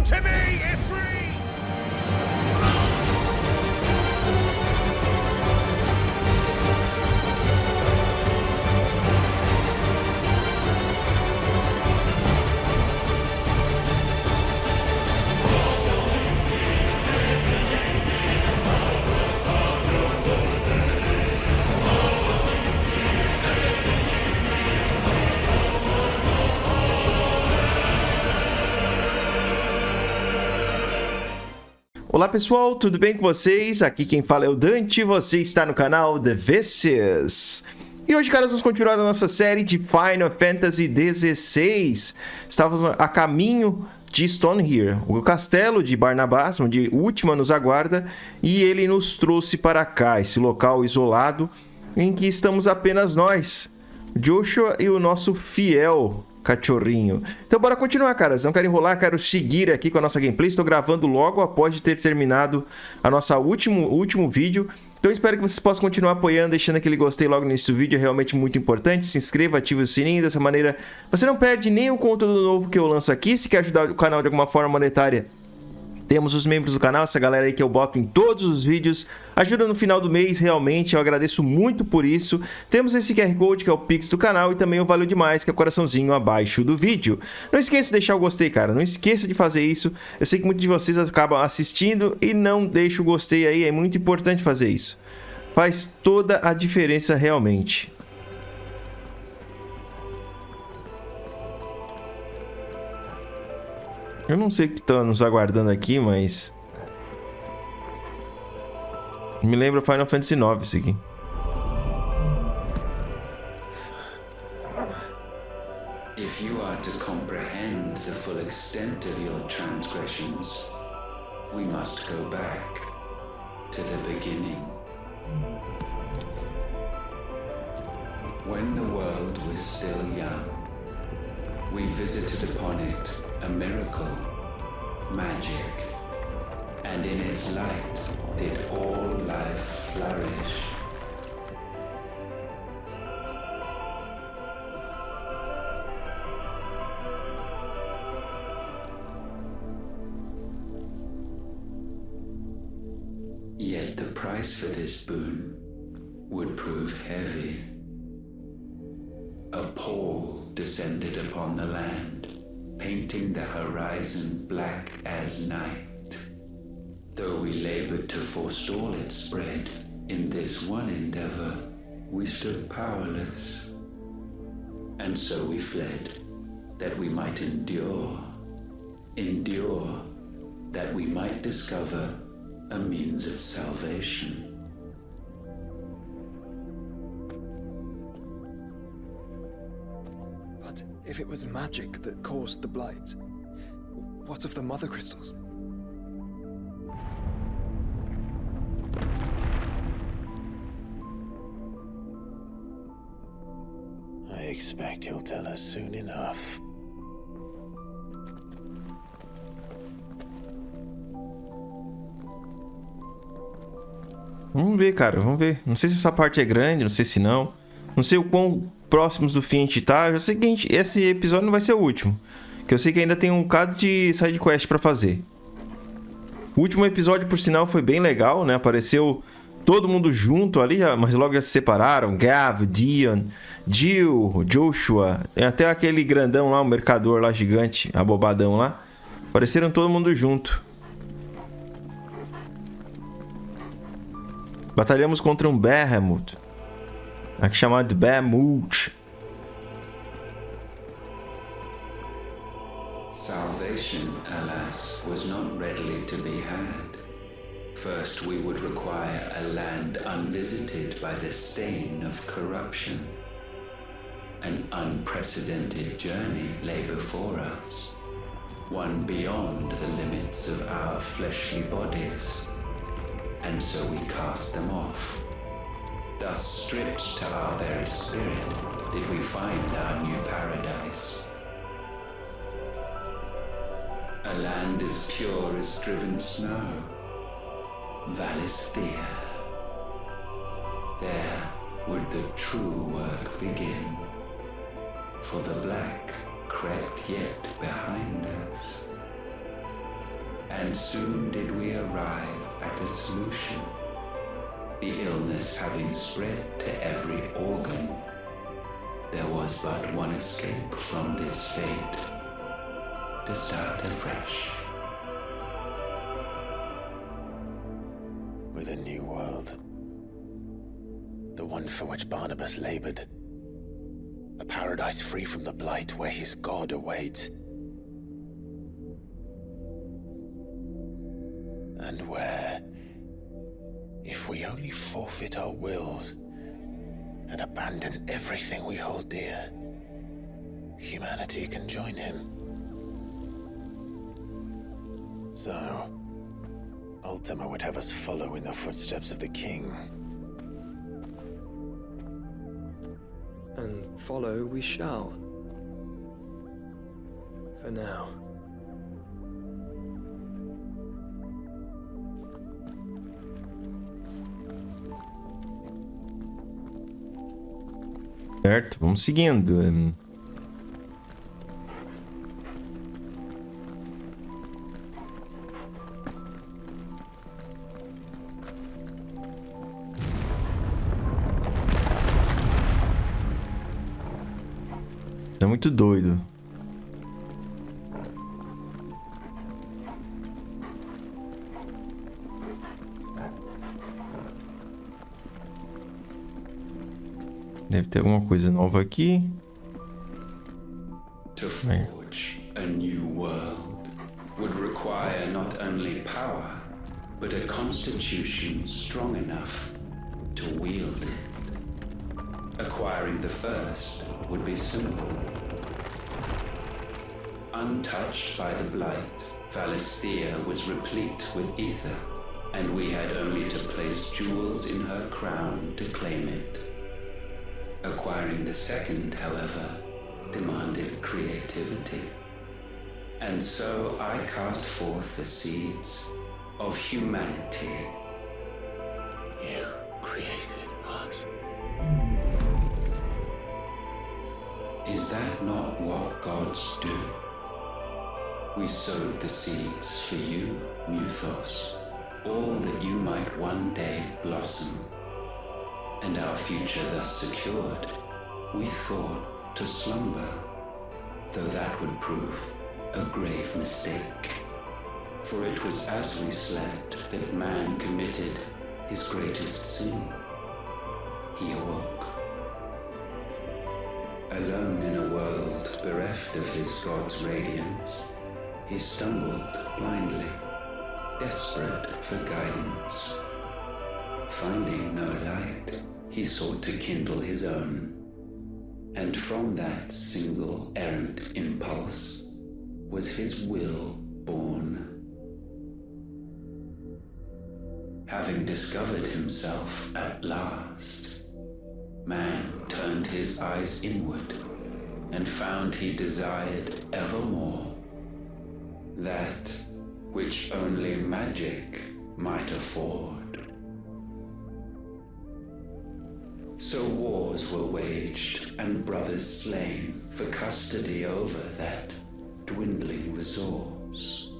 Come to me, Ifrit! Olá pessoal, tudo bem com vocês? Aqui quem fala é o Dante, você está no canal The Vicious. E hoje, caras, vamos continuar a nossa série de Final Fantasy XVI. Estávamos a caminho de Stonehere, o castelo de Barnabas, onde Ultima nos aguarda, e ele nos trouxe para cá, esse local isolado, em que estamos apenas nós, Joshua e o nosso fiel cachorrinho. Então bora continuar, caras. Não quero enrolar, quero seguir aqui com a nossa gameplay. Estou gravando logo após de ter terminado a nossa último vídeo. Então espero que vocês possam continuar apoiando, deixando aquele gostei logo nesse vídeo. É realmente muito importante. Se inscreva, ative o sininho. Dessa maneira você não perde nenhum conteúdo novo que eu lanço aqui. Se quer ajudar o canal de alguma forma monetária, temos os membros do canal, essa galera aí que eu boto em todos os vídeos. Ajuda no final do mês, realmente, eu agradeço muito por isso. Temos esse QR Code, que é o Pix do canal, e também o Valeu Demais, que é o coraçãozinho abaixo do vídeo. Não esqueça de deixar o gostei, cara. Não esqueça de fazer isso. Eu sei que muitos de vocês acabam assistindo e não deixam o gostei aí. É muito importante fazer isso. Faz toda a diferença realmente. Eu não sei o que está nos aguardando aqui, mas... me lembra Final Fantasy IX isso aqui. If you are to comprehend the full extent of your transgressions, we must go back to the beginning. When the world was still young, we visited upon it a miracle, magic, and in its light did all life flourish. Yet the price for this boon would prove heavy. A pall descended upon the land, painting the horizon black as night. Though we labored to forestall its spread, in this one endeavor, we stood powerless. And so we fled, that we might endure, that we might discover a means of salvation. But if it was magic that caused the blight, what of the mother crystals? I expect he'll tell us soon enough. Vamos ver, cara, vamos ver. Não sei se essa parte é grande, não sei se não. Não sei o quão próximos do fim a gente tá. Eu sei que esse episódio não vai ser o último. Que eu sei que ainda tem um bocado de side quest pra fazer. O último episódio, por sinal, foi bem legal, né? Apareceu todo mundo junto ali, mas logo já se separaram. Gav, Dion, Jill, Joshua. Tem até aquele grandão lá, o mercador lá, gigante, abobadão lá. Apareceram todo mundo junto. Batalhamos contra um Behemoth. Aqui chamado de Behemoth. Salvation, alas, was not readily to be had. First, we would require a land unvisited by the stain of corruption. An unprecedented journey lay before us, one beyond the limits of our fleshly bodies. And so we cast them off. Thus, stripped to our very spirit, did we find our new paradise. A land as pure as driven snow, Valisthea. There would the true work begin, for the black crept yet behind us. And soon did we arrive at a solution. The illness having spread to every organ, there was but one escape from this fate: to start afresh. With a new world. The one for which Barnabas labored. A paradise free from the blight where his God awaits. And where, if we only forfeit our wills and abandon everything we hold dear, humanity can join him. So, Ultima would have us follow in the footsteps of the king. And follow we shall. For now. Certo, vamos seguindo. É muito doido. Deve ter alguma coisa nova aqui. To forge a new world would require not only power, but a constitution strong enough to wield it. Acquiring the first would be simple. Untouched by the blight, Valisthea was replete with ether, and we had only to place jewels in her crown to claim it. Acquiring the second, however, demanded creativity. And so I cast forth the seeds of humanity. You created us. Is that not what gods do? We sowed the seeds for you, Muthos, all that you might one day blossom. And our future thus secured, we thought to slumber, though that would prove a grave mistake. For it was as we slept that man committed his greatest sin. He awoke. Alone in a world bereft of his God's radiance, he stumbled blindly, desperate for guidance. Finding no light, he sought to kindle his own. And from that single errant impulse was his will born. Having discovered himself at last, man turned his eyes inward and found he desired evermore that which only magic might afford. So wars were waged and brothers slain for custody over that dwindling resource.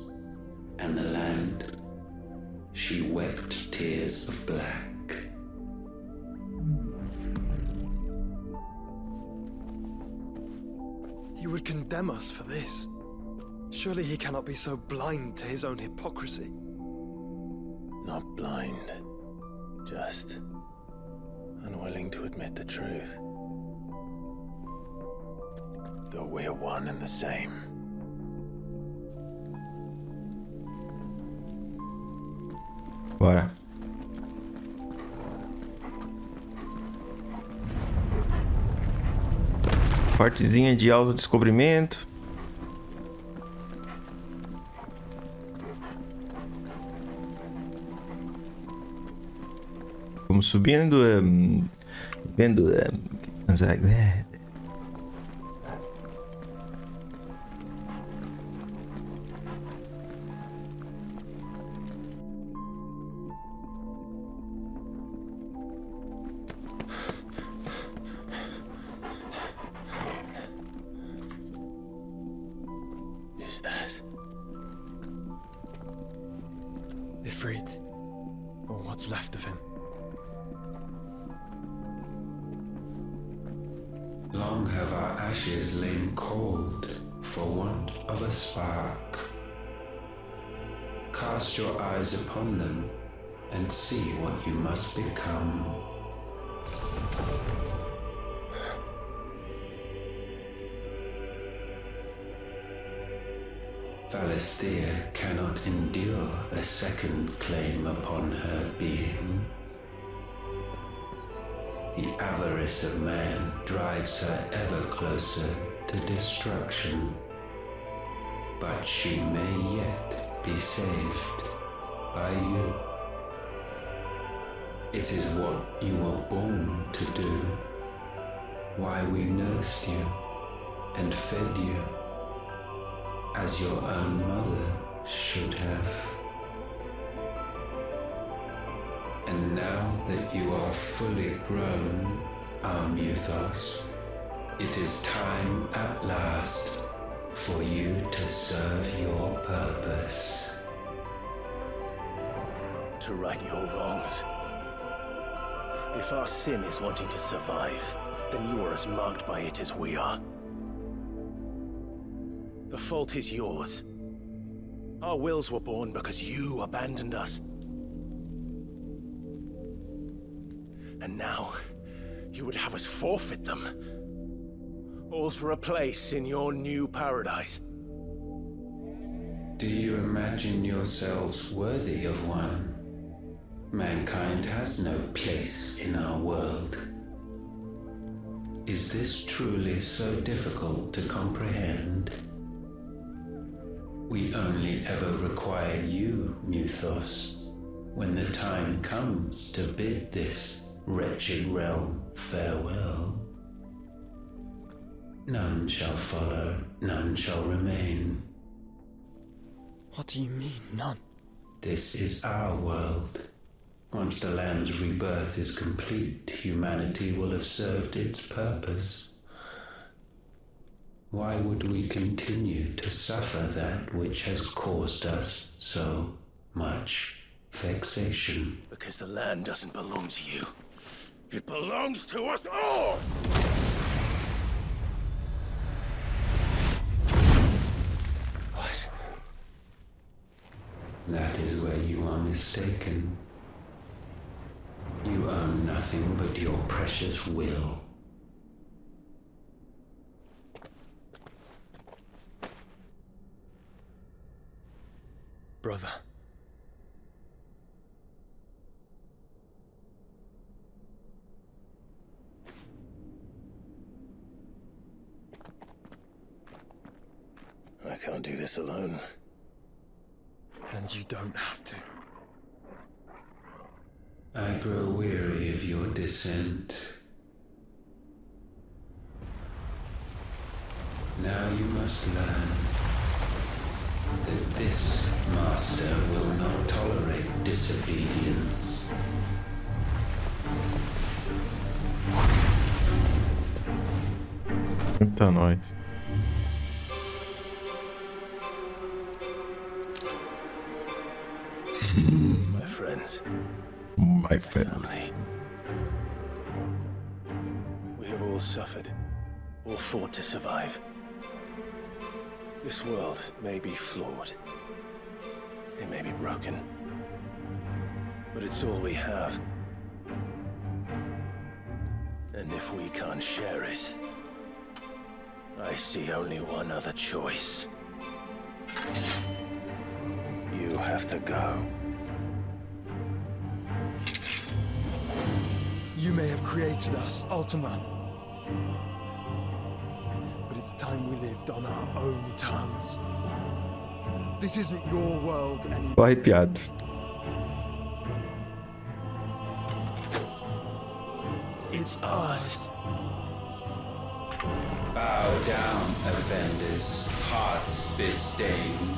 And the land, she wept tears of black. He would condemn us for this. Surely he cannot be so blind to his own hypocrisy. Not blind. Just unwilling to admit the truth. Though we're one and the same. Bora. Partezinha de autodescobrimento. Vamos subindo, vendo, Is that Ifrit, or what's left of him. Long have our ashes lain cold for want of a spark. Cast your eyes upon them and see what you must become. Valisthea cannot endure a second claim upon her being. The avarice of man drives her ever closer to destruction. But she may yet be saved by you. It is what you were born to do, why we nursed you and fed you, as your own mother should have. And now that you are fully grown, our Muthos, it is time at last for you to serve your purpose. To right your wrongs. If our sin is wanting to survive, then you are as marked by it as we are. The fault is yours. Our wills were born because you abandoned us. And now, you would have us forfeit them. All for a place in your new paradise. Do you imagine yourselves worthy of one? Mankind has no place in our world. Is this truly so difficult to comprehend? We only ever require you, Muthos, when the time comes to bid this wretched realm farewell. None shall follow, none shall remain. What do you mean, none? This is our world. Once the land's rebirth is complete, humanity will have served its purpose. Why would we continue to suffer that which has caused us so much vexation? Because the land doesn't belong to you. It belongs to us all! What? That is where you are mistaken. You own nothing but your precious will. Brother. I can't do this alone. And you don't have to. I grow weary of your dissent. Now you must learn that this master will not tolerate disobedience. Eita, nós. My friends. My family. Family. We have all suffered, all fought to survive. This world may be flawed. It may be broken. But it's all we have. And if we can't share it, I see only one other choice. You have to go. You may have created us, Ultima. But it's time we lived on our own terms. This isn't your world anymore. Tô arrepiado. It's ours. Bow down, offenders, hearts disdained.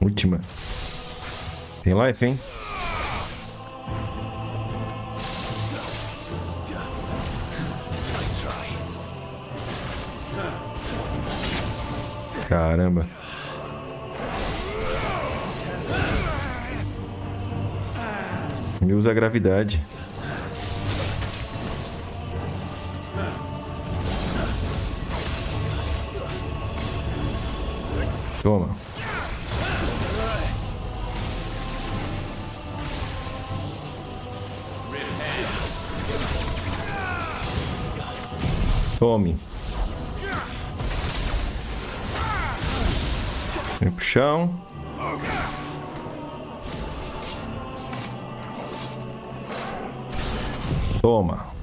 Última. Tem life, hein? Caramba. Ele usa a gravidade. Toma. Tome. Vem pro chão. Toma.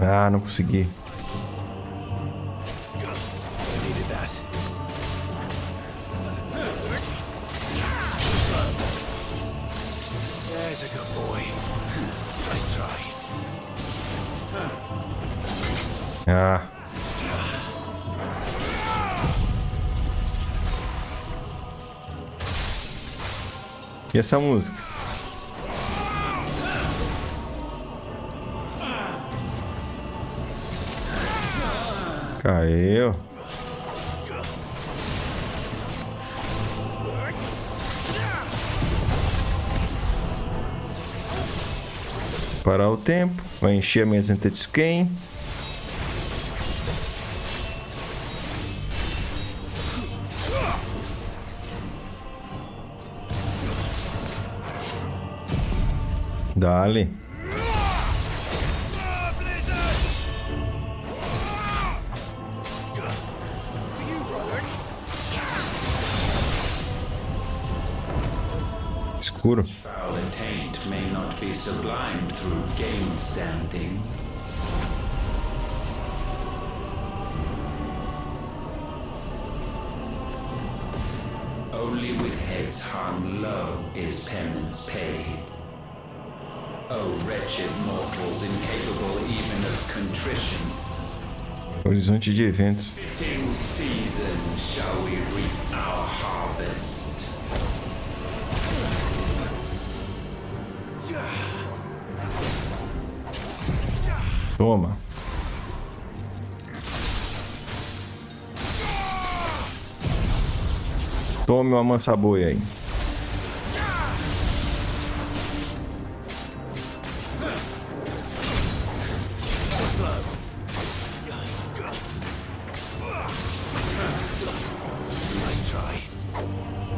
Ah, não consegui. Ah. E essa música? Caiu. Parar o tempo. Vai encher a minha Zentetsuken. Dale. Escuro. Foul taint may not be sublimed through game standing. Only with heads hung low is penance paid. Oh, wretched mortals incapable even of contrition. Horizonte de eventos. Fitting season shall we reap our harvest. Toma. Tome uma mansa-boi aí.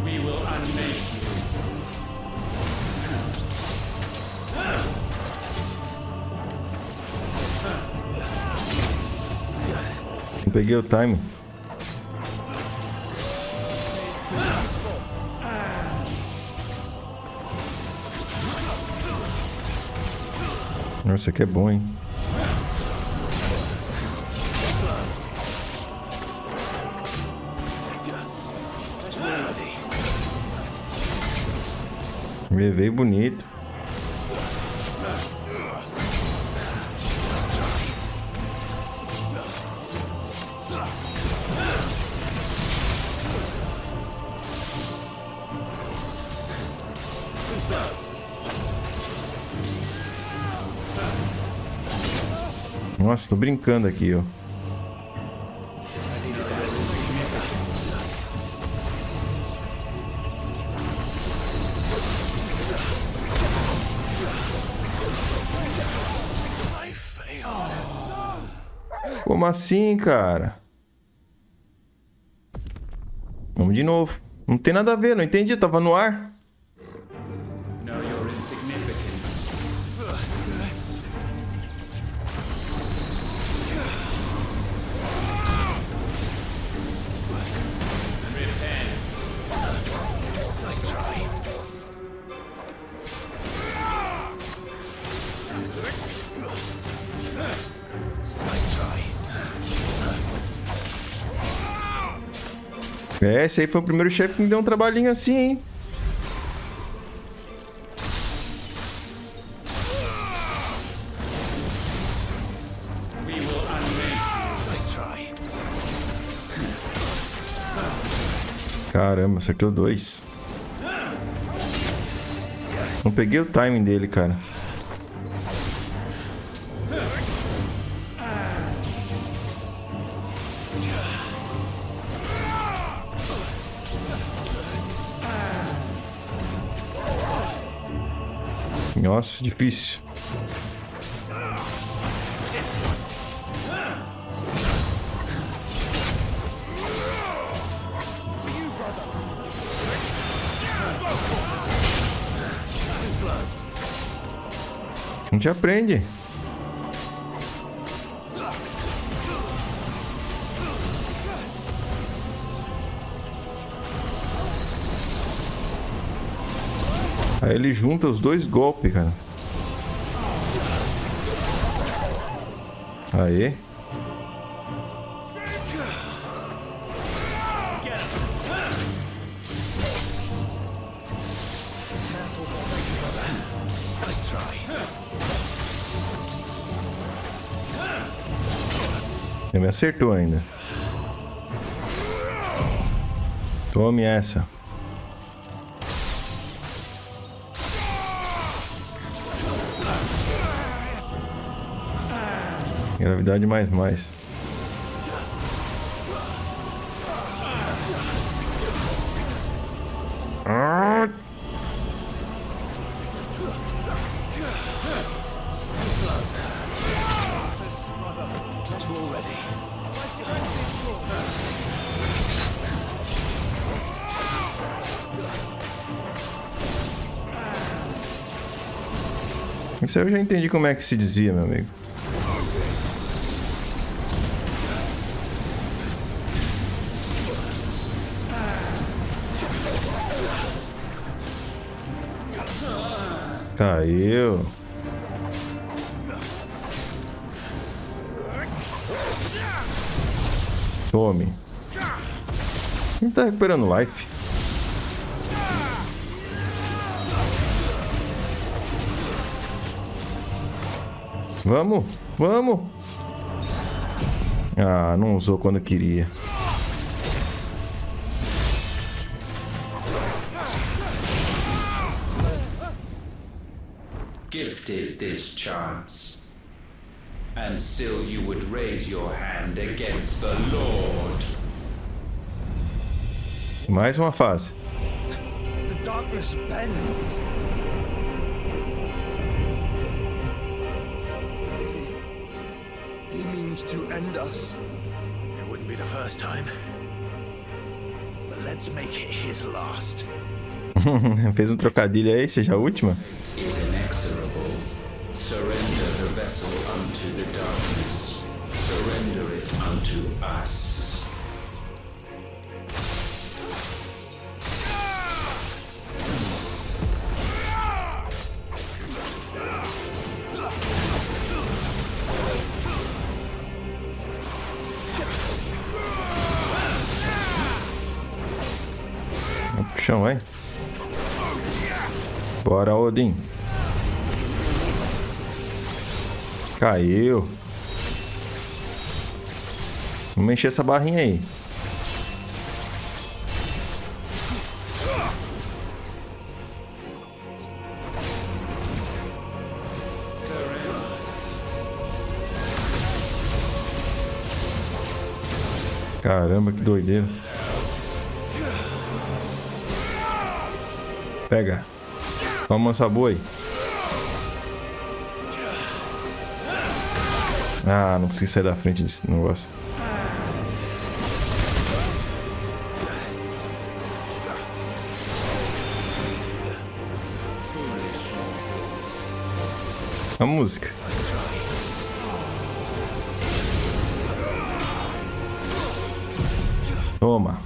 We will unmake you. Não peguei o time. Nossa, aqui é bom, hein? Veio bonito. Nossa, tô brincando aqui, ó. Como assim, cara? Vamos de novo. Não tem nada a ver, não entendi. Tava no ar. Know your insignificance. Repent. É, esse aí foi o primeiro chefe que me deu um trabalhinho assim, hein? Caramba, acertou 2. Não peguei o timing dele, cara. Nossa, difícil. A gente aprende. Aí ele junta os dois golpes, cara. Aí. Ele me acertou ainda. Tome essa. Gravidade mais. Ah! Isso aí eu já entendi como é que se desvia, meu amigo. Caiu. Tome. Ele tá recuperando life. Vamos, vamos. Ah, não usou quando queria. Gifted this chance, and still you would raise your hand against the Lord. Mais uma fase. The darkness bends. He means to end us. It wouldn't be the first time. But let's make it his last. Fez um trocadilho aí, seja a última. Is inexorable. Surrender the vessel unto the darkness. Surrender it unto us. Vamos pro chão, vai. Bora, Odin. Caiu. Vamos encher essa barrinha aí. Caramba, que doideira. Pega. Toma essa boa aí. Ah, não consegui sair da frente desse negócio. A música. Toma.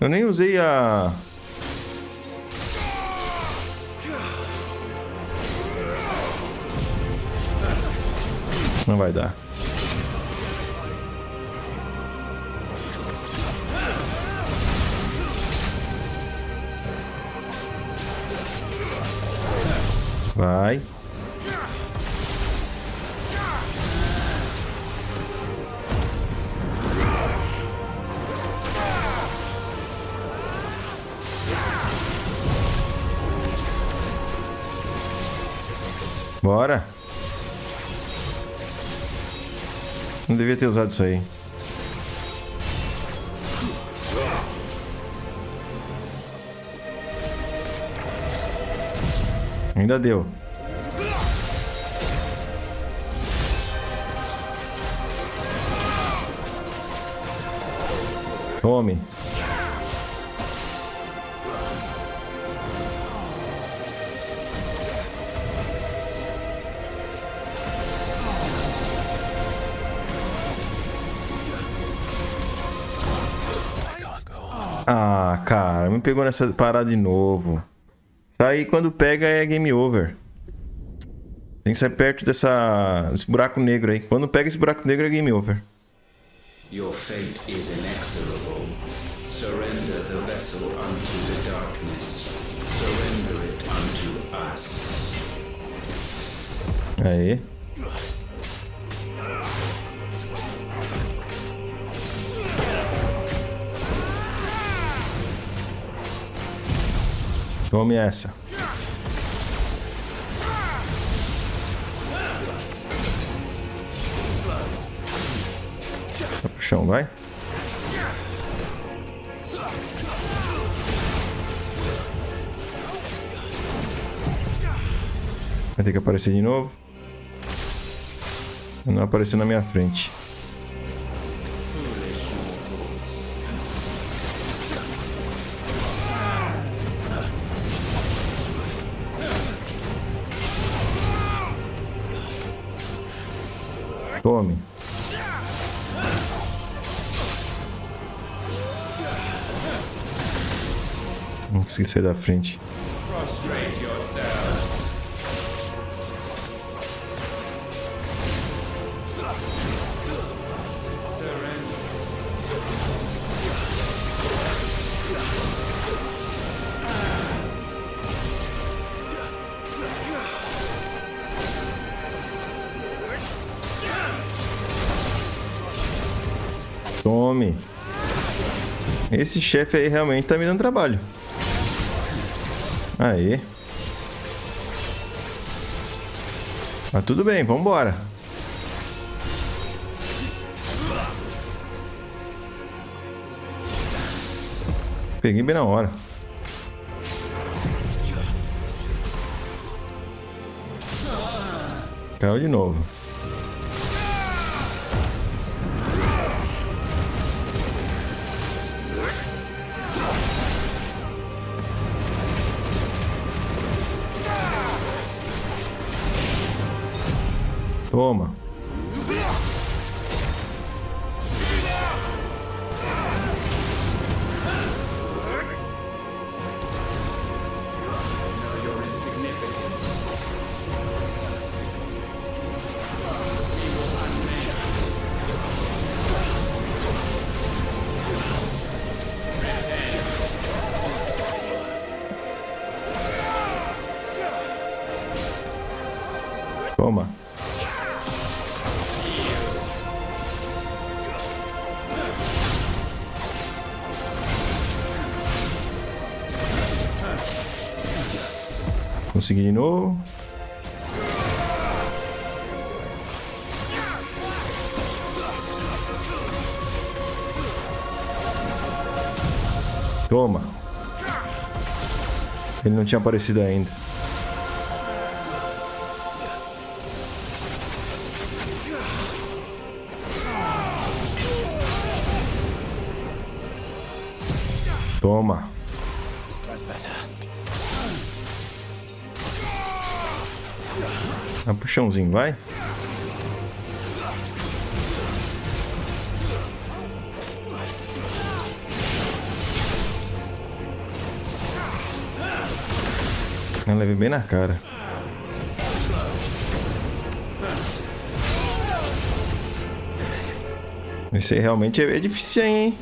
Eu nem usei a... Não vai dar. Vai. Bora. Não devia ter usado isso aí. Ainda deu. Tome. Ah, cara, me pegou nessa parada de novo. Aí quando pega é game over. Tem que sair perto desse buraco negro aí. Quando pega esse buraco negro é game over. Your fate is inexorable. Surrender the vessel unto the darkness. Surrender it unto us. Aí. Tome essa. Vai pro chão, vai. Vai ter que aparecer de novo. Não apareceu na minha frente. Tome. Não consegui sair da frente. Tome. Esse chefe aí realmente tá me dando trabalho. Aí. Mas tudo bem, vambora. Peguei bem na hora. Caiu de novo. Toma. Toma. Consegui de novo. Toma. Ele não tinha aparecido ainda. Toma. Vai pro chãozinho, vai. Eu levei bem na cara. Esse aí realmente é difícil, hein?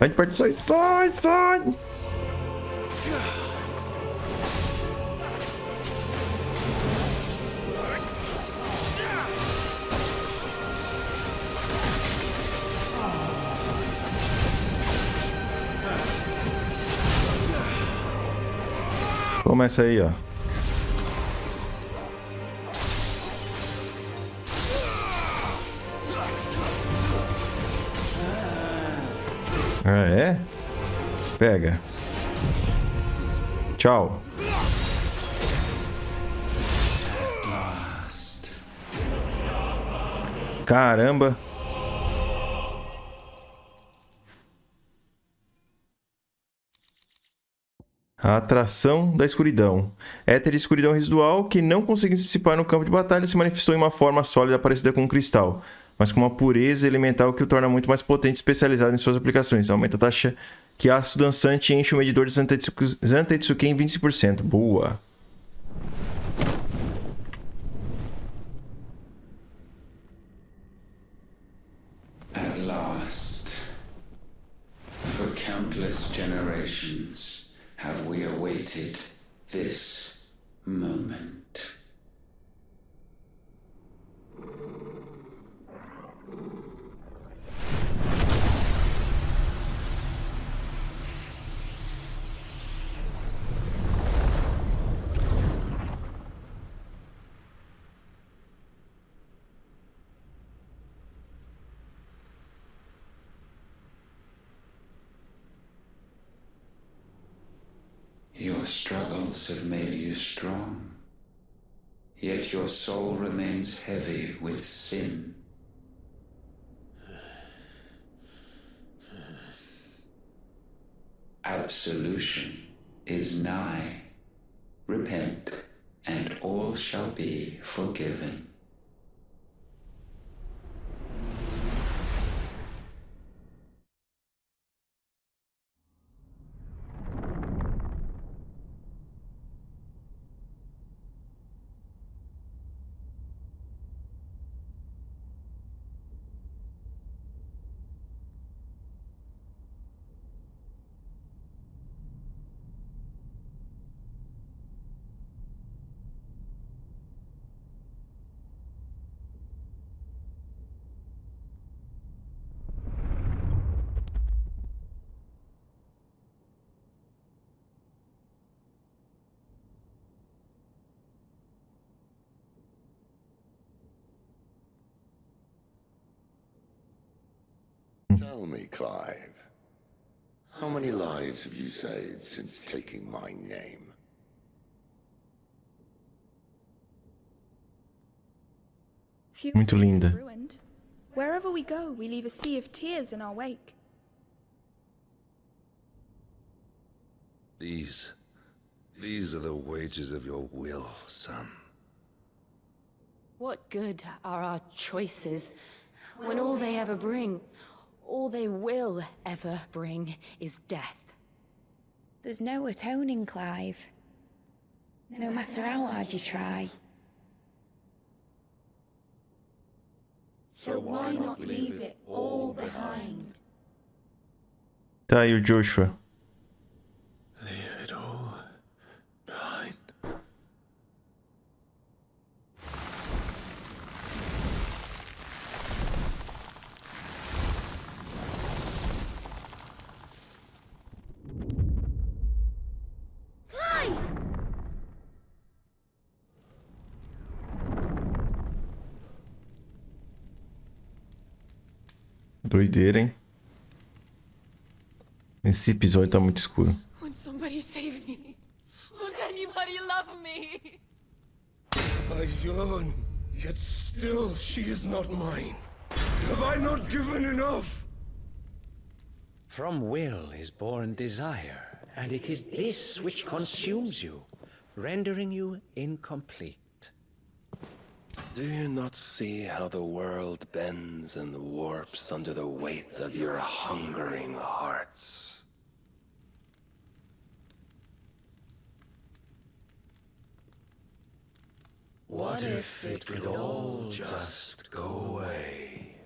Vai de partições, sai! Começa aí, ó. Ah, é? Pega. Tchau. Caramba. A atração da escuridão. Éter e escuridão residual que não conseguiu se dissipar no campo de batalha se manifestou em uma forma sólida parecida com um cristal, mas com uma pureza elemental que o torna muito mais potente e especializado em suas aplicações. Aumenta a taxa que ácido dançante enche o medidor de Zantetsuken em 20%. Boa. At last, for countless generations, have we awaited this moment. Your struggles have made you strong, yet your soul remains heavy with sin. Absolution is nigh. Repent, and all shall be forgiven. Tell me, Clive, how many lives have you saved since taking my name? Muito linda. Ruined. Wherever we go, we leave a sea of tears in our wake. These are the wages of your will, son. What good are our choices when all they ever bring, all they will ever bring, is death? There's no atoning, Clive. No matter how hard you try. So why not leave it all behind? Tá aí o Joshua. Leave it all behind. Doideira, hein? Esse episódio tá muito escuro. Won't somebody save me? Won't anybody love me? I yearn, yet still she is not mine. Have I not given enough? From will is born desire, and it is this which consumes you, rendering you incomplete. Do you not see how the world bends and warps under the weight of your hungering hearts? What if it could all just go away?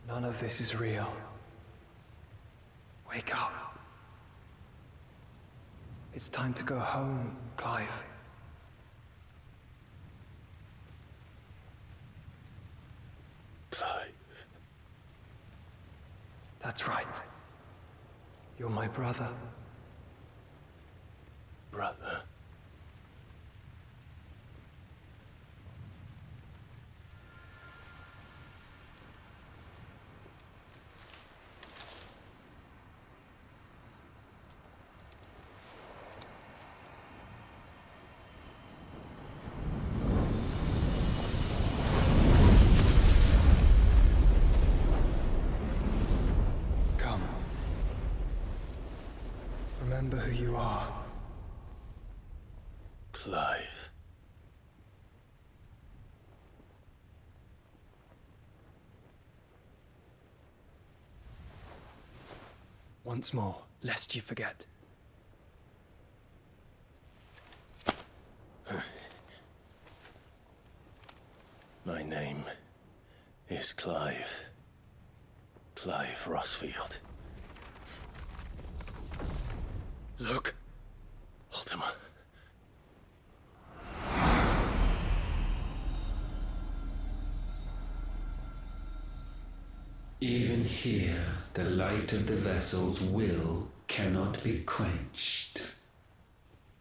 None of this is real. Wake up. It's time to go home, Clive. Clive. That's right. You're my brother. Brother. Come. Remember who you are. Clive. Once more, lest you forget. My name is Clive. Clive Rossfield. Look. Ultima. Even here, the light of the vessel's will cannot be quenched.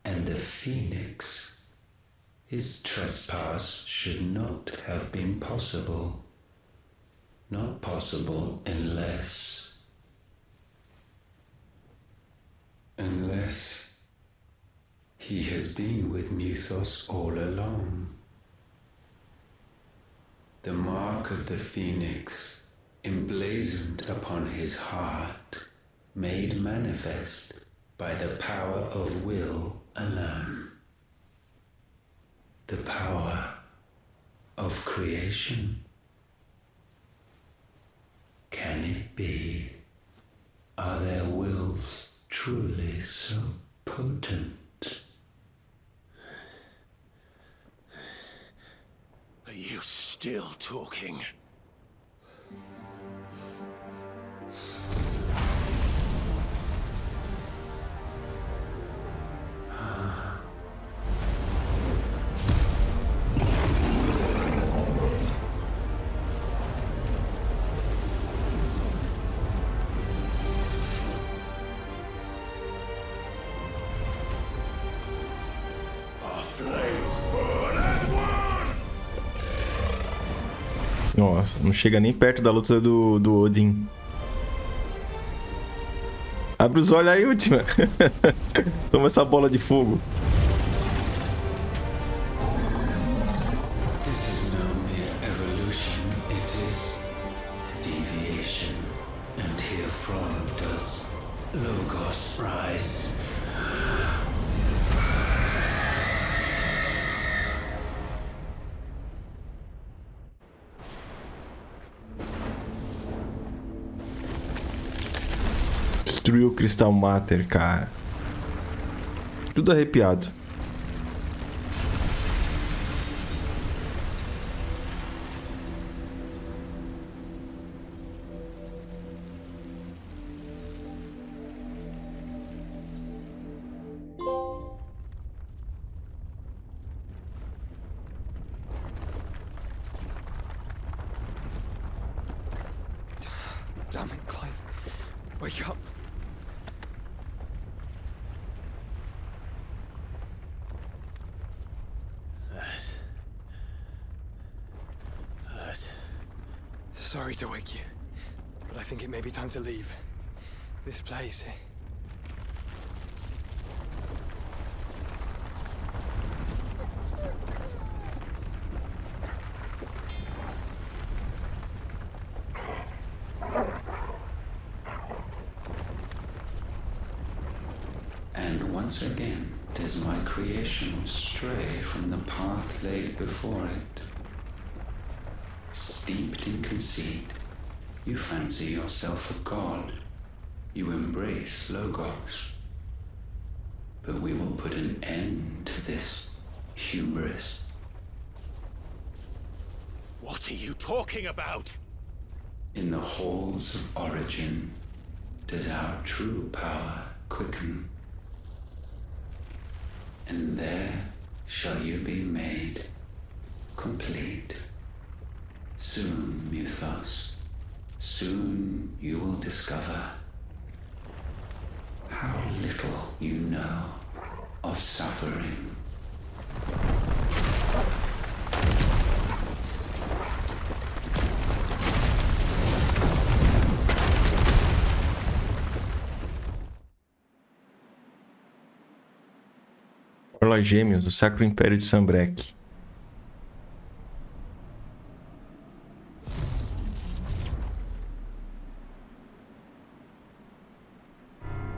And the Phoenix, his trespass should not have been possible. Not possible unless he has been with Muthos all along. The mark of the Phoenix, emblazoned upon his heart, made manifest by the power of will alone. The power of creation. Can it be? Are their wills truly so potent? Are you still talking? Nossa, não chega nem perto da luta do Odin. Abre os olhos aí, Última. Toma essa bola de fogo. This is no mere evolution, it is deviation. And herefrom does Logos rise. Destruiu o Crystal Matter, cara. Tudo arrepiado. Damn it, Clive. Wake up. Sorry to wake you, but I think it may be time to leave. This place. And once again does my creation stray from the path laid before it. Steeped in conceit, you fancy yourself a god. You embrace Logos. But we will put an end to this hubris. What are you talking about? In the halls of origin does our true power quicken. And there shall you be made complete. Soon, Mythos, soon you will discover how little you know of suffering. Orla Gêmeos, o Sacro Império de Sanbreque.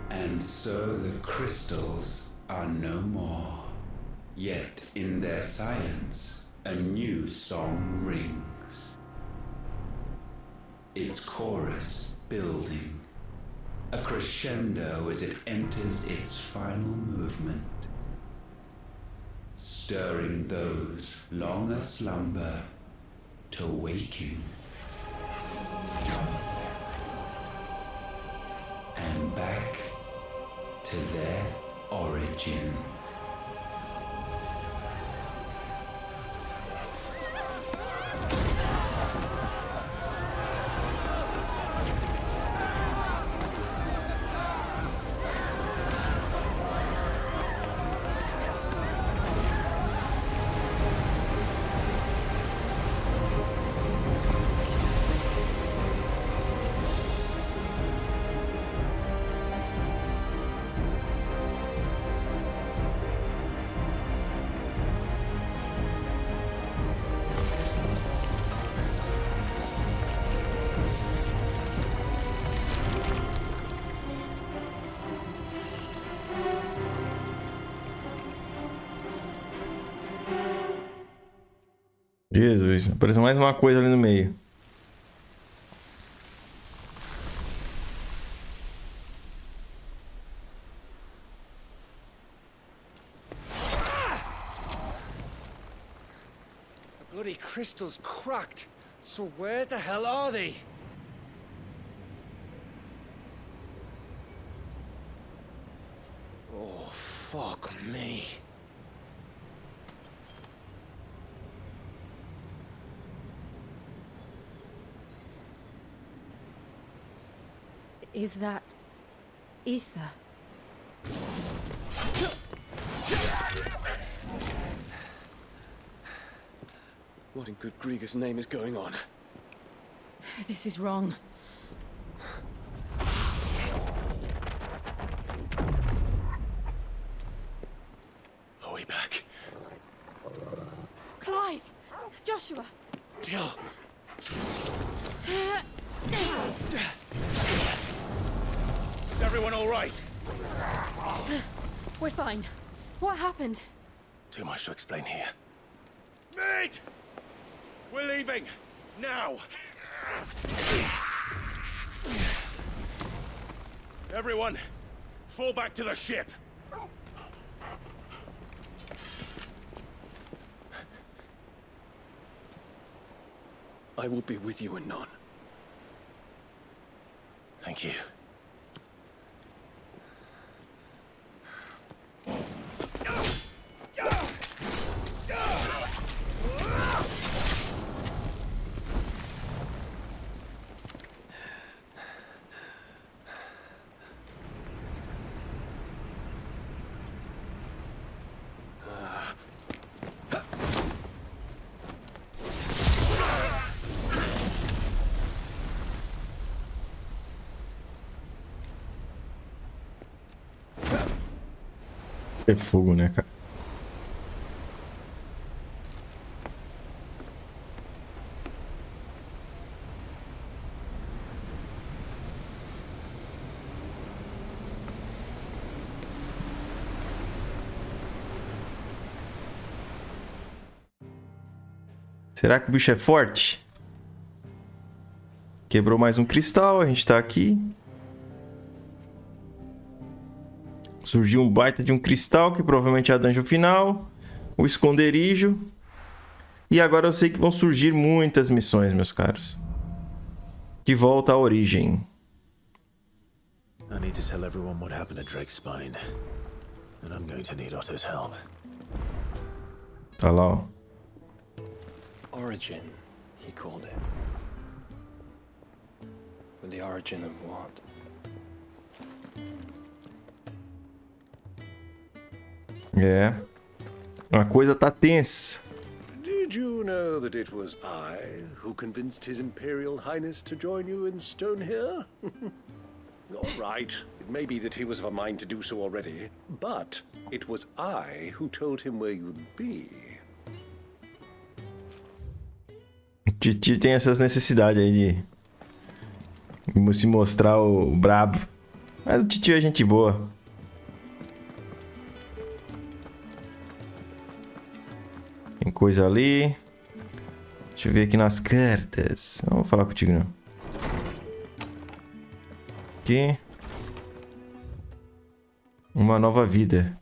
And so the crystals are no more. Yet in their silence, a new song rings. Its chorus building, a crescendo as it enters its final movement, stirring those long aslumber to waking. And back to their origin. Jesus, apareceu mais uma coisa ali no meio. The bloody crystal's cracked. So where the hell are they? Oh, fuck me. Is that ether? What in good Grieger's name is going on? This is wrong. Are we back? Clive! Joshua! Jill! Is everyone all right? We're fine. What happened? Too much to explain here. Mate! We're leaving! Now! Everyone, fall back to the ship! I will be with you anon. Thank you. É fogo, né, cara? Será que o bicho é forte? Quebrou mais um cristal, a gente tá aqui. Surgiu um baita de um cristal, que provavelmente é a dungeon final. O esconderijo. E agora eu sei que vão surgir muitas missões, meus caros. De volta à origem. I need to tell everyone what happened at Drake's Spine. And I'm going to need Otto's help. Tá lá, ó. Origin, he called it. But the origin of what? É. A coisa tá tensa. Did you know that it was I who convinced His Imperial Highness to join you in Stonehere? All right, it may be that he was of a mind to do so already, but it was I who told him where you'd be. O Titio tem essas necessidades aí de se mostrar o brabo. Mas o Titio é gente boa. Tem coisa ali. Deixa eu ver aqui nas cartas. Não vou falar contigo, não. Aqui. Uma nova vida.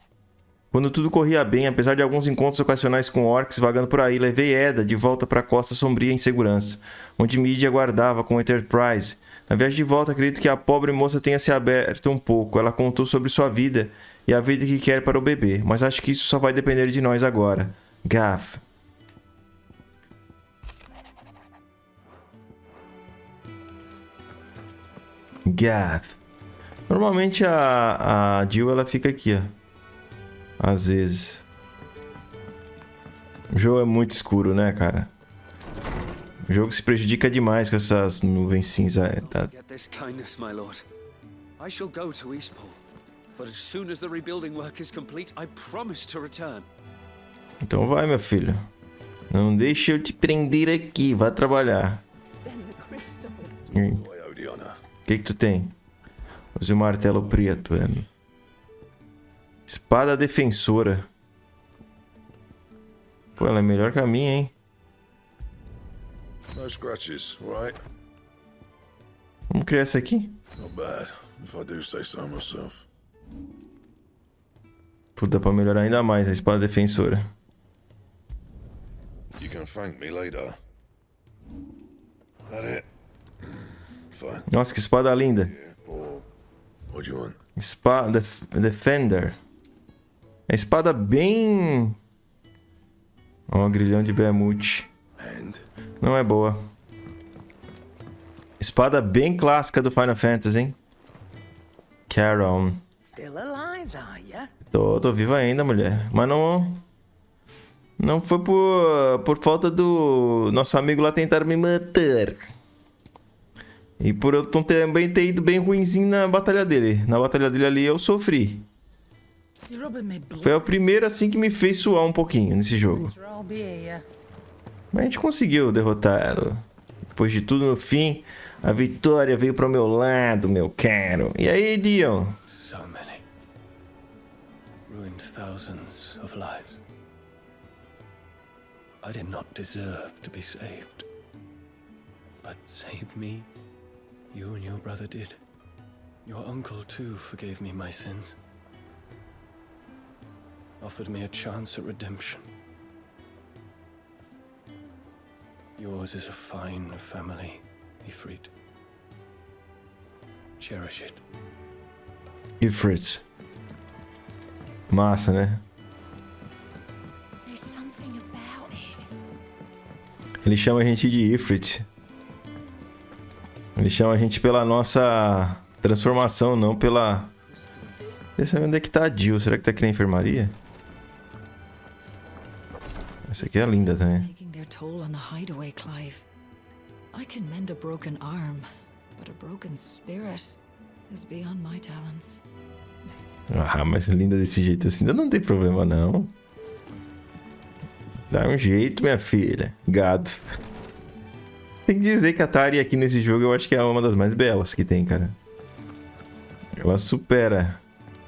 Quando tudo corria bem, apesar de alguns encontros ocasionais com orcs vagando por aí, levei Eda de volta para a Costa Sombria em segurança, onde Midi aguardava com Enterprise. Na viagem de volta, acredito que a pobre moça tenha se aberto um pouco. Ela contou sobre sua vida e a vida que quer para o bebê, mas acho que isso só vai depender de nós agora. Gav. Gav. Normalmente a Jill ela fica aqui, ó. Às vezes. O jogo é muito escuro, né, cara? O jogo se prejudica demais com essas nuvens cinza. Tá? Get this kindness, my lord. I shall go to Eastpol, but as soon as the rebuilding work is complete, I promise to return. Então vai, meu filho. Não deixe eu te prender aqui. Vai trabalhar. O que tu tem? Use o martelo preto, Espada defensora. Pô, ela é melhor que a minha, hein? No scratches, right? Vamos criar essa aqui? Not bad, if I do say so myself. Pô, dá pra melhorar ainda mais a espada defensora. You can thank me later. That it? Fine. Nossa, que espada linda. What do you want? Espada Defender. É espada bem... Ó, grilhão de Behemoth. Não é boa. Espada bem clássica do Final Fantasy, hein? Charon. Still alive, are ya? Tô vivo ainda, mulher. Mas não foi por falta do nosso amigo lá tentar me matar. E por eu também ter ido bem ruinzinho na batalha dele. Na batalha dele ali eu sofri. Foi o primeiro assim que me fez suar um pouquinho nesse jogo. Mas a gente conseguiu derrotá-lo. Depois de tudo, no fim, a vitória veio pro meu lado, meu caro. E aí, Dion? So many. Ruined thousands of lives. I did not deserve to be saved. But save me, you and your brother did. Your uncle too forgave me my sins. Offered me a chance at redemption. Yours is a fine family, Ifrit. Cherish it. Ifrit. Massa, né? Ele chama a gente de Ifrit. Ele chama a gente pela nossa transformação, não pela... Queria saber onde é que tá a Jill. Será que tá aqui na enfermaria? Essa aqui é linda também. Toll on the hideaway, Clive. I can mend a broken arm, but a broken spirit is beyond my talents. Ah, mas linda desse jeito assim, não tem problema não. Dá um jeito, minha filha. Gado. Tem que dizer que a Tari aqui nesse jogo eu acho que é uma das mais belas que tem, cara. Ela supera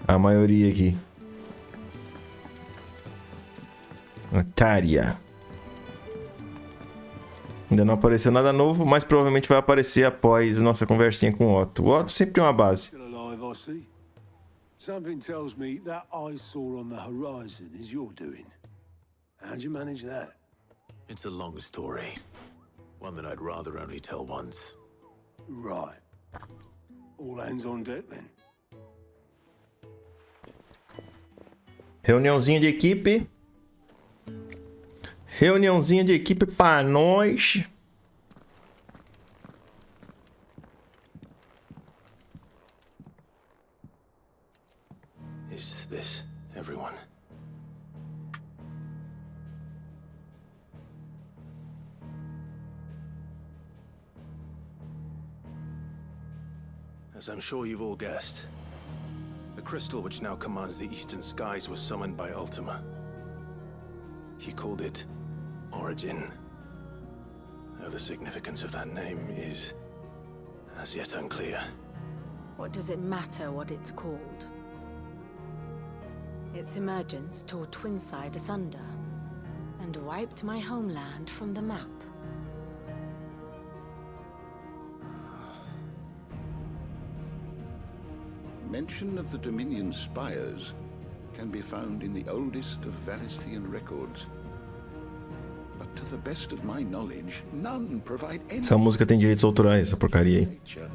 a maioria aqui. A Taria. Ainda não apareceu nada novo, mas provavelmente vai aparecer após nossa conversinha com o Otto. O Otto sempre é uma base. Something tells me that eyesore on the horizon is your doing. How'd you manage that? It's a long story. One that I'd rather only tell once. Right. All hands on deck then. Reuniãozinha de equipe. Reuniãozinha de equipe pra nós. Is this everyone? As I'm sure you've all guessed, the crystal which now commands the eastern skies was summoned by Ultima. He called it Origin. Though the significance of that name is as yet unclear. What does it matter what it's called? Its emergence tore Twinside asunder and wiped my homeland from the map. Mention of the Dominion spires can be found in the oldest of Valisthian records. But to the best of my knowledge, none provide any Essa música tem direitos autorais, essa porcaria aí. nature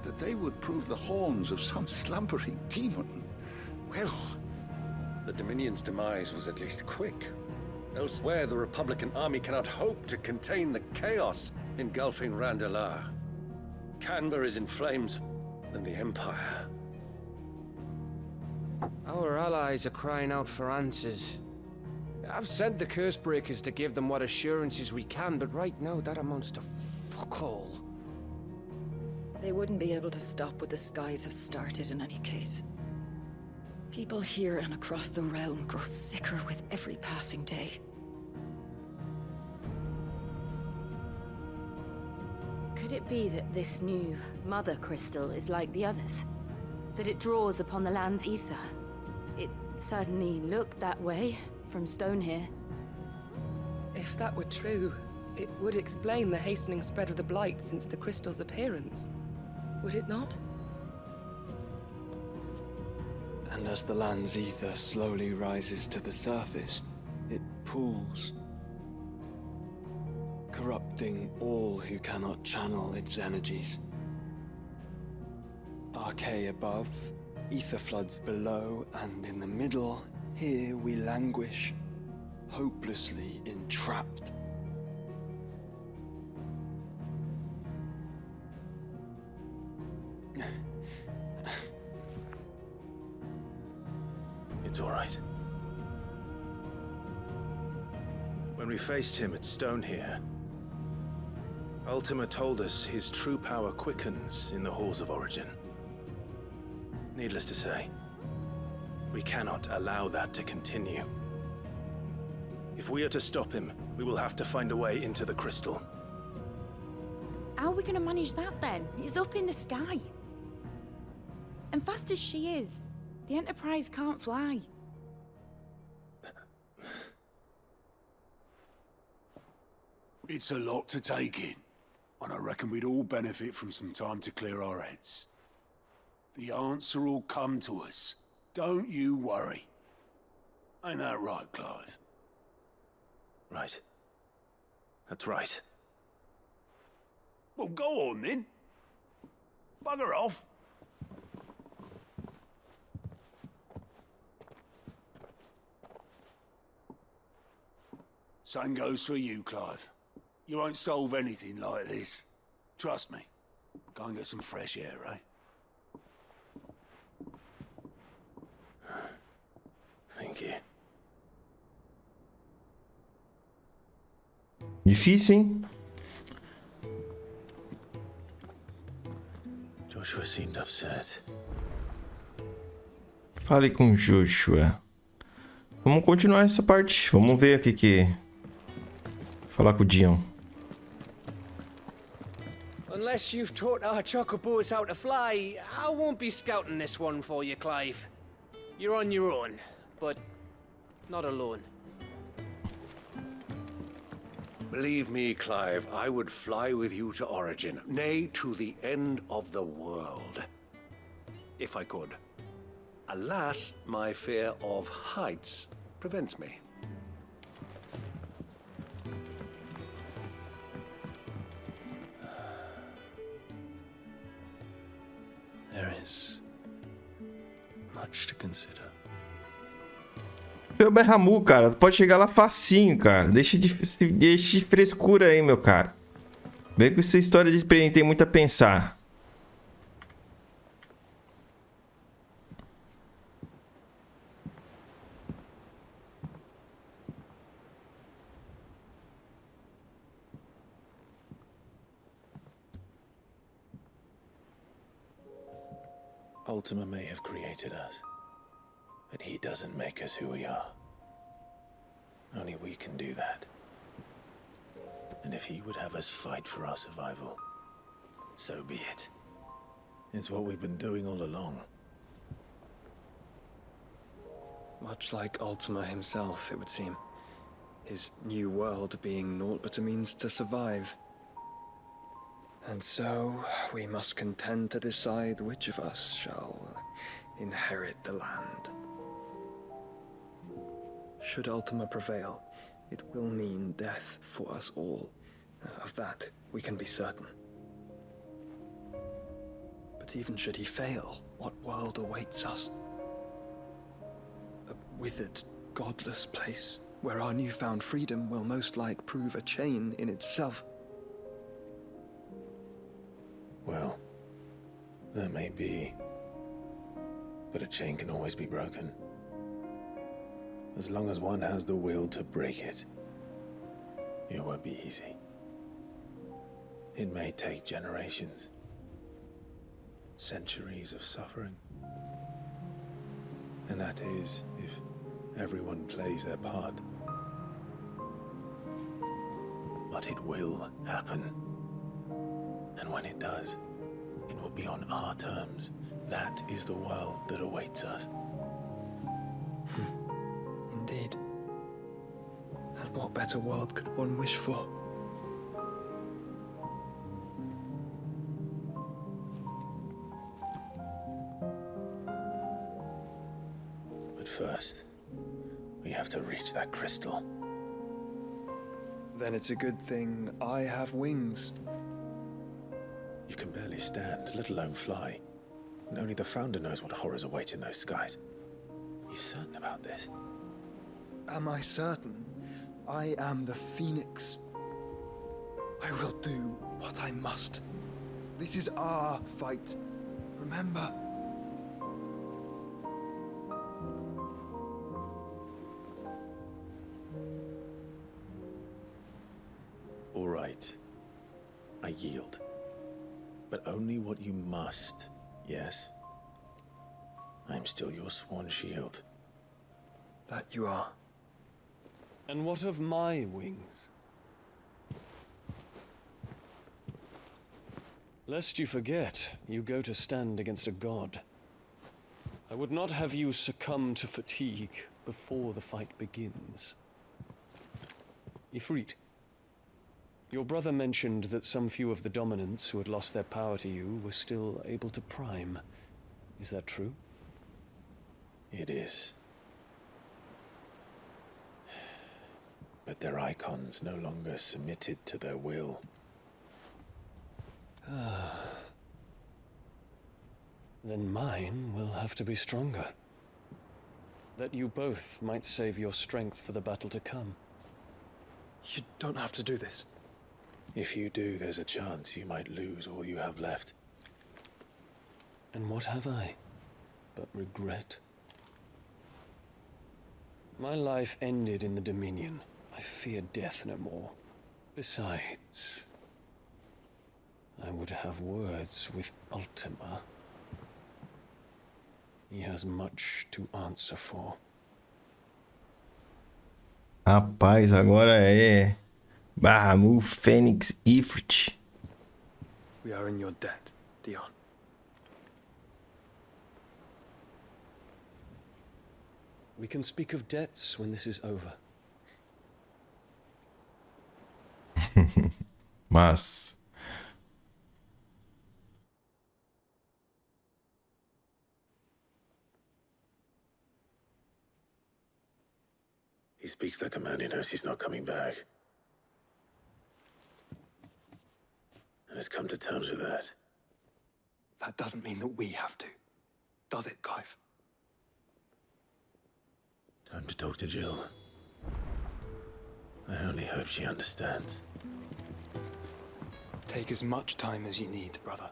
that they would prove the horns of some slumbering demon. Well, The Dominion's demise was at least quick. Elsewhere, the Republican army cannot hope to contain the chaos engulfing Randalar. Canberra is in flames, and the Empire. Our allies are crying out for answers. I've sent the Cursebreakers to give them what assurances we can, but right now that amounts to fuck all. They wouldn't be able to stop what the skies have started in any case. People here and across the realm grow sicker with every passing day. Could it be that this new Mother Crystal is like the others? That it draws upon the land's ether? It certainly looked that way from Stonehere. If that were true, it would explain the hastening spread of the Blight since the crystal's appearance. Would it not? And as the land's ether slowly rises to the surface, it pools, corrupting all who cannot channel its energies. Archay above, ether floods below, and in the middle, here we languish, hopelessly entrapped. It's all right. When we faced him at Stonehere, Ultima told us his true power quickens in the halls of Origin. Needless to say, we cannot allow that to continue. If we are to stop him, we will have to find a way into the crystal. How are we going to manage that then? It's up in the sky. And fast as she is, the Enterprise can't fly. It's a lot to take in, and I reckon we'd all benefit from some time to clear our heads. The answer will come to us. Don't you worry. Ain't that right, Clive? Right. That's right. Well, go on then. Bugger off. Same goes for you, Clive. You won't solve anything like this. Trust me. Go and get some fresh air, eh? Thank you. Difícil, hein? Joshua seemed upset. Fale com Joshua. Vamos continuar essa parte. Vamos ver o que... Falar com o Dion. Unless you've taught our chocobos how to fly, I won't be scouting this one for you, Clive. You're on your own, but not alone. Believe me, Clive, I would fly with you to Origin, nay, to the end of the world. If I could. Alas, my fear of heights prevents me. There is much to consider. Seu Berramu, cara, pode chegar lá facinho, cara. Deixa de frescura aí, meu cara. Vem com essa história de tem muito a pensar. Ultima may have created us, but he doesn't make us who we are. Only we can do that. And if he would have us fight for our survival, so be it. It's what we've been doing all along. Much like Ultima himself, it would seem. His new world being naught but a means to survive. And so, we must contend to decide which of us shall inherit the land. Should Ultima prevail, it will mean death for us all. Of that, we can be certain. But even should he fail, what world awaits us? A withered, godless place, where our newfound freedom will most like prove a chain in itself. Well, that may be. But a chain can always be broken. As long as one has the will to break it. It won't be easy. It may take generations. Centuries of suffering. And that is, if everyone plays their part. But it will happen. And when it does, it will be on our terms. That is the world that awaits us. Indeed. And what better world could one wish for? But first, we have to reach that crystal. Then it's a good thing I have wings. You can barely stand, let alone fly. And only the Founder knows what horrors await in those skies. You certain about this? Am I certain? I am the Phoenix. I will do what I must. This is our fight. Remember? All right. I yield. But only what you must, yes? I'm still your sworn shield. That you are. And what of my wings? Lest you forget, you go to stand against a god. I would not have you succumb to fatigue before the fight begins. Ifrit, your brother mentioned that some few of the dominants who had lost their power to you were still able to prime. Is that true? It is. But their icons no longer submitted to their will. Then mine will have to be stronger. That you both might save your strength for the battle to come. You don't have to do this. If you do, there's a chance you might lose all you have left. And what have I but regret? My life ended in the Dominion. I fear death no more. Besides, I would have words with Ultima. He has much to answer for. Rapaz, agora é Berramu, Fênix, Ifrit. We are in your debt, Dion. We can speak of debts when this is over. Mas He speaks like a man who knows he's not coming back. And has come to terms with that. that doesn't mean that we have to. Does it, Clive? Time to talk to Jill. I only hope she understands. Take as much time as you need, brother.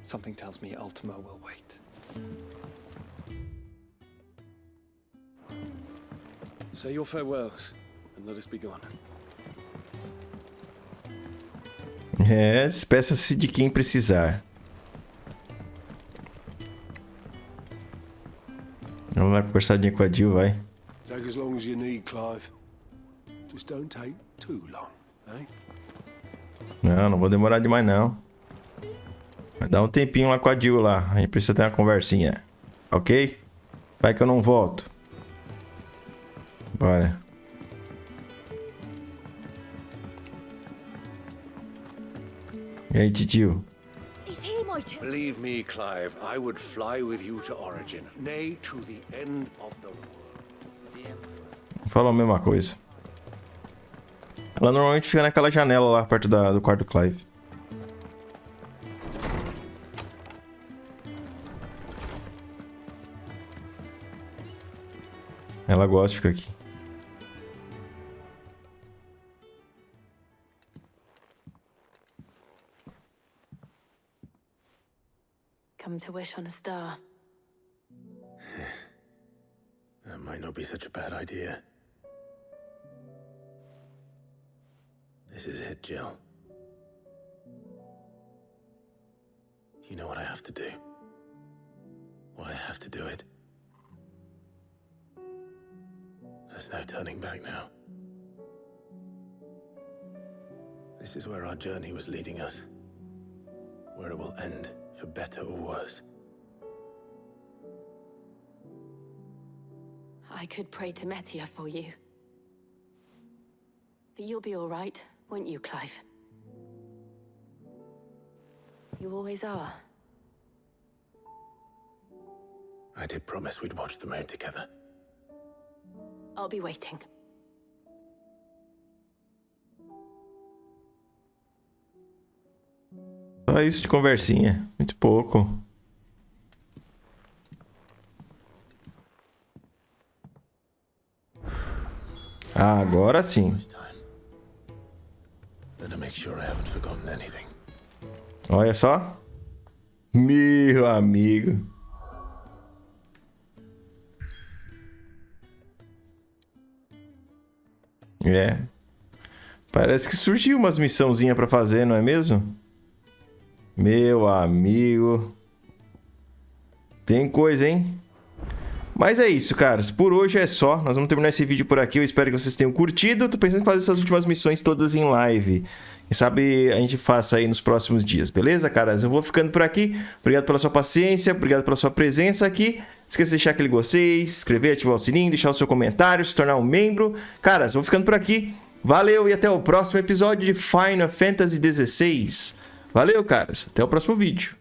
Something tells me Ultima will wait. Say your farewells, and let us be gone. É, despeça-se de quem precisar. Vamos lá conversadinha com a Jill, vai. Take as long as you need, Clive. Just don't take too long, eh? Não vou demorar demais não. Vai dar um tempinho lá com a Jill lá. A gente precisa ter uma conversinha. Ok? Vai que eu não volto. Bora. E aí, titio? Believe me, Clive, I would fly with you to Origin, nay, to the end of the world. Falou a mesma coisa. Ela normalmente fica naquela janela lá perto do quarto do Clive. Ela gosta de ficar aqui. Come to wish on a star. That might not be such a bad idea. This is it, Jill. You know what I have to do. Why I have to do it. There's no turning back now. This is where our journey was leading us. Where it will end, for better or worse. I could pray to Metia for you. But you'll be all right, won't you, Clive? You always are. I did promise we'd watch the moon together. I'll be waiting. Só isso de conversinha. Muito pouco. Ah, agora sim. Better make sure I haven't forgotten anything. Olha só. Meu amigo. É. Parece que surgiu umas missãozinhas pra fazer, não é mesmo? Meu amigo. Tem coisa, hein? Mas é isso, caras. Por hoje é só. Nós vamos terminar esse vídeo por aqui. Eu espero que vocês tenham curtido. Tô pensando em fazer essas últimas missões todas em live. Quem sabe a gente faça aí nos próximos dias, beleza, caras? Eu vou ficando por aqui. Obrigado pela sua paciência. Obrigado pela sua presença aqui. Não esqueça de deixar aquele gostei, se inscrever, ativar o sininho, deixar o seu comentário, se tornar um membro. Caras, eu vou ficando por aqui. Valeu e até o próximo episódio de Final Fantasy XVI. Valeu, caras. Até o próximo vídeo.